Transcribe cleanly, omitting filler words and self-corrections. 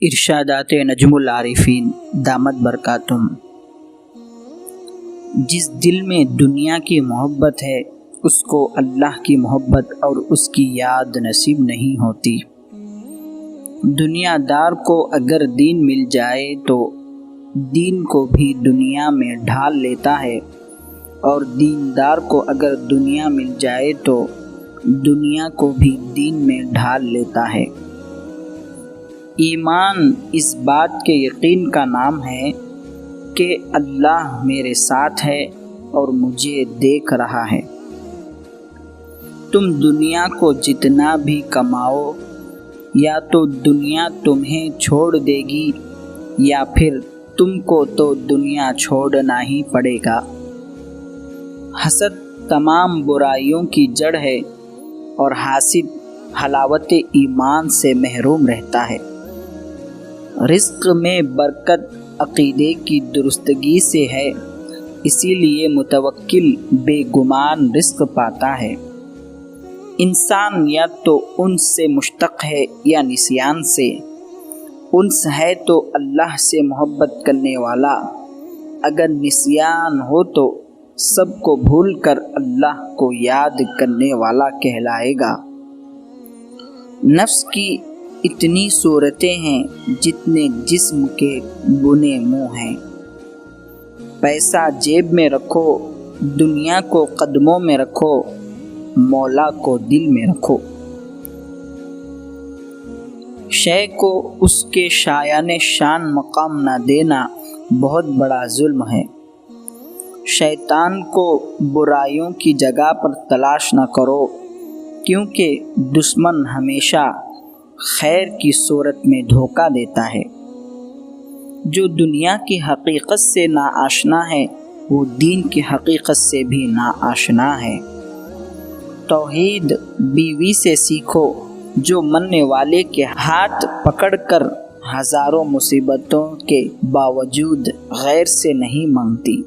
ارشادات نجم العارفین دامت برکاتہم۔ جس دل میں دنیا کی محبت ہے اس کو اللہ کی محبت اور اس کی یاد نصیب نہیں ہوتی۔ دنیا دار کو اگر دین مل جائے تو دین کو بھی دنیا میں ڈھال لیتا ہے، اور دیندار کو اگر دنیا مل جائے تو دنیا کو بھی دین میں ڈھال لیتا ہے۔ ایمان اس بات کے یقین کا نام ہے کہ اللہ میرے ساتھ ہے اور مجھے دیکھ رہا ہے۔ تم دنیا کو جتنا بھی کماؤ، یا تو دنیا تمہیں چھوڑ دے گی یا پھر تم کو تو دنیا چھوڑنا ہی پڑے گا۔ حسد تمام برائیوں کی جڑ ہے اور حاسد حلاوت ایمان سے محروم رہتا ہے۔ رزق میں برکت عقیدے کی درستگی سے ہے، اسی لیے متوکل بے گمان رزق پاتا ہے۔ انسان یا تو انس سے مشتق ہے یا نسیان سے۔ انس ہے تو اللہ سے محبت کرنے والا، اگر نسیان ہو تو سب کو بھول کر اللہ کو یاد کرنے والا کہلائے گا۔ نفس کی اتنی صورتیں ہیں جتنے جسم کے بنے منہ ہیں۔ پیسہ جیب میں رکھو، دنیا کو قدموں میں رکھو، مولا کو دل میں رکھو۔ شے کو اس کے شایان شان مقام نہ دینا بہت بڑا ظلم ہے۔ شیطان کو برائیوں کی جگہ پر تلاش نہ کرو، کیونکہ دشمن ہمیشہ خیر کی صورت میں دھوکہ دیتا ہے۔ جو دنیا کی حقیقت سے ناآشنا ہے وہ دین کی حقیقت سے بھی ناآشنا ہے۔ توحید بیوی سے سیکھو جو مرنے والے کے ہاتھ پکڑ کر ہزاروں مصیبتوں کے باوجود غیر سے نہیں مانگتی۔